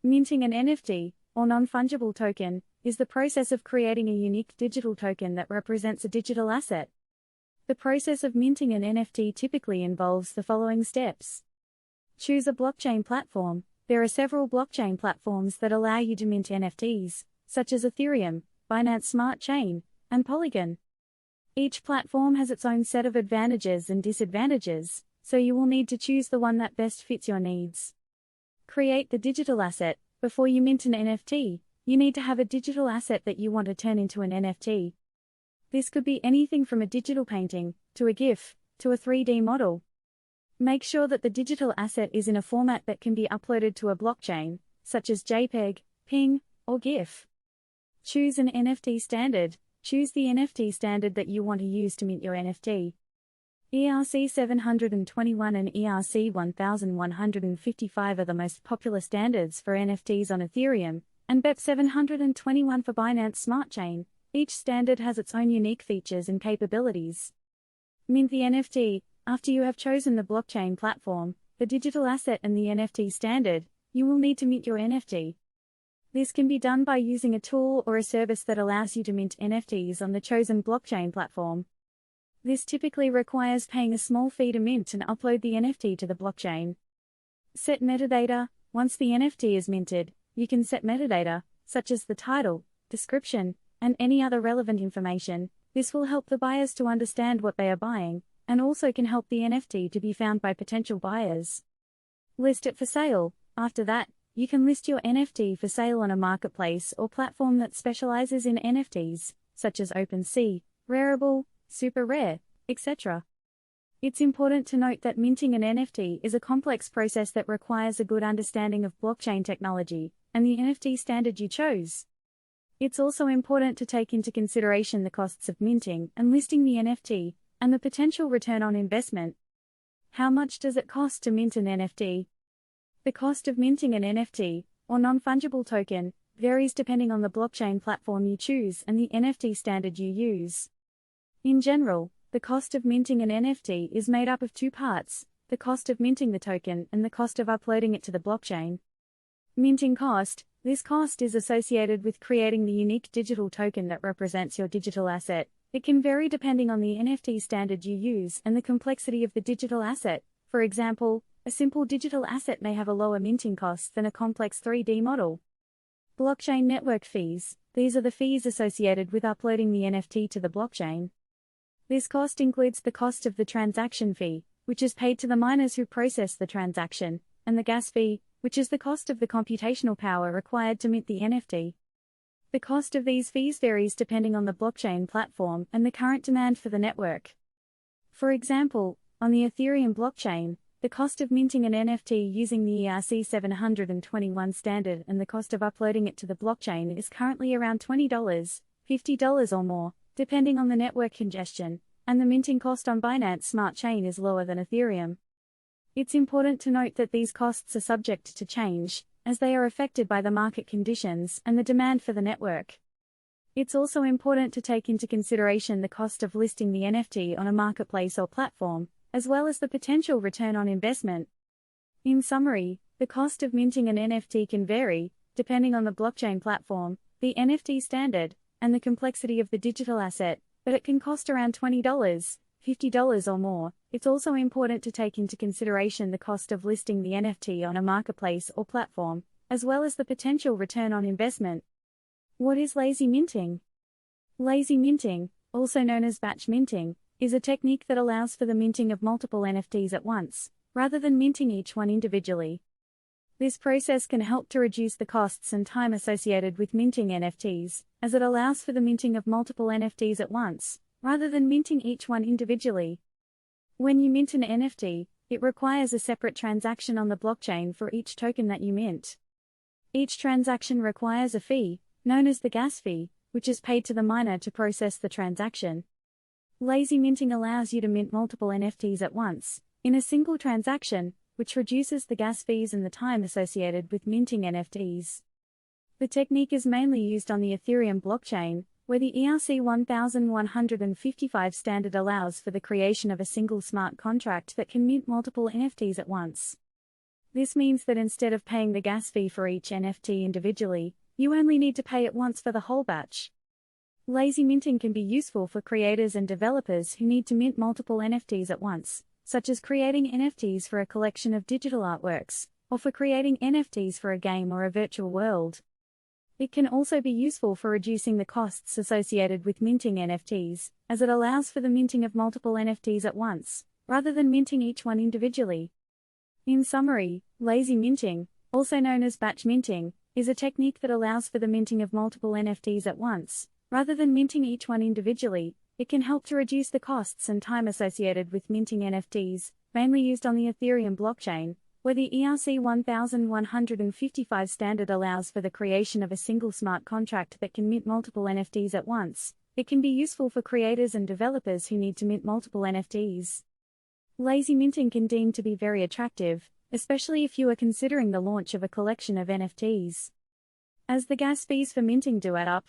Minting an NFT, or non-fungible token, is the process of creating a unique digital token that represents a digital asset. The process of minting an NFT typically involves the following steps. Choose a blockchain platform. There are several blockchain platforms that allow you to mint NFTs, such as Ethereum, Binance Smart Chain, and Polygon. Each platform has its own set of advantages and disadvantages, so you will need to choose the one that best fits your needs. Create the digital asset. Before you mint an NFT, you need to have a digital asset that you want to turn into an NFT. This could be anything from a digital painting, to a GIF, to a 3D model. Make sure that the digital asset is in a format that can be uploaded to a blockchain, such as JPEG, PNG, or GIF. Choose an NFT standard. Choose the NFT standard that you want to use to mint your NFT. ERC 721 and ERC 1155 are the most popular standards for NFTs on Ethereum, and BEP 721 for Binance Smart Chain. Each standard has its own unique features and capabilities. Mint the NFT. After you have chosen the blockchain platform, the digital asset and the NFT standard, you will need to mint your NFT. This can be done by using a tool or a service that allows you to mint NFTs on the chosen blockchain platform. This typically requires paying a small fee to mint and upload the NFT to the blockchain. Set metadata. Once the NFT is minted, you can set metadata, such as the title, description, and any other relevant information. This will help the buyers to understand what they are buying, and also can help the NFT to be found by potential buyers. List it for sale. After that, you can list your NFT for sale on a marketplace or platform that specializes in NFTs, such as OpenSea, Rarible, Super Rare, etc. It's important to note that minting an NFT is a complex process that requires a good understanding of blockchain technology and the NFT standard you chose. It's also important to take into consideration the costs of minting and listing the NFT, and the potential return on investment. How much does it cost to mint an NFT? The cost of minting an NFT, or non-fungible token, varies depending on the blockchain platform you choose and the NFT standard you use. In general, the cost of minting an NFT is made up of two parts: the cost of minting the token and the cost of uploading it to the blockchain. Minting cost. This cost is associated with creating the unique digital token that represents your digital asset. It can vary depending on the NFT standard you use and the complexity of the digital asset. For example, a simple digital asset may have a lower minting cost than a complex 3D model. Blockchain network fees. These are the fees associated with uploading the NFT to the blockchain. This cost includes the cost of the transaction fee, which is paid to the miners who process the transaction, and the gas fee, which is the cost of the computational power required to mint the NFT. The cost of these fees varies depending on the blockchain platform and the current demand for the network. For example, on the Ethereum blockchain, the cost of minting an NFT using the ERC 721 standard and the cost of uploading it to the blockchain is currently around $20, $50 or more, depending on the network congestion, and the minting cost on Binance Smart Chain is lower than Ethereum. It's important to note that these costs are subject to change, as they are affected by the market conditions and the demand for the network. It's also important to take into consideration the cost of listing the NFT on a marketplace or platform, as well as the potential return on investment. In summary, the cost of minting an NFT can vary, depending on the blockchain platform, the NFT standard, and the complexity of the digital asset, but it can cost around $20, $50 or more. It's also important to take into consideration the cost of listing the NFT on a marketplace or platform, as well as the potential return on investment. What is lazy minting? Lazy minting, also known as batch minting, is a technique that allows for the minting of multiple NFTs at once, rather than minting each one individually. This process can help to reduce the costs and time associated with minting NFTs, as it allows for the minting of multiple NFTs at once, rather than minting each one individually. When you mint an NFT, it requires a separate transaction on the blockchain for each token that you mint. Each transaction requires a fee, known as the gas fee, which is paid to the miner to process the transaction. Lazy minting allows you to mint multiple NFTs at once, in a single transaction, which reduces the gas fees and the time associated with minting NFTs. The technique is mainly used on the Ethereum blockchain, where the ERC 1155 standard allows for the creation of a single smart contract that can mint multiple NFTs at once. This means that instead of paying the gas fee for each NFT individually, you only need to pay it once for the whole batch. Lazy minting can be useful for creators and developers who need to mint multiple NFTs at once, such as creating NFTs for a collection of digital artworks, or for creating NFTs for a game or a virtual world. It can also be useful for reducing the costs associated with minting NFTs, as it allows for the minting of multiple NFTs at once, rather than minting each one individually. In summary, lazy minting, also known as batch minting, is a technique that allows for the minting of multiple NFTs at once, rather than minting each one individually. It can help to reduce the costs and time associated with minting NFTs, mainly used on the Ethereum blockchain, where the ERC 1155 standard allows for the creation of a single smart contract that can mint multiple NFTs at once. It can be useful for creators and developers who need to mint multiple NFTs. Lazy minting can deem to be very attractive, especially if you are considering the launch of a collection of NFTs. As the gas fees for minting do add up,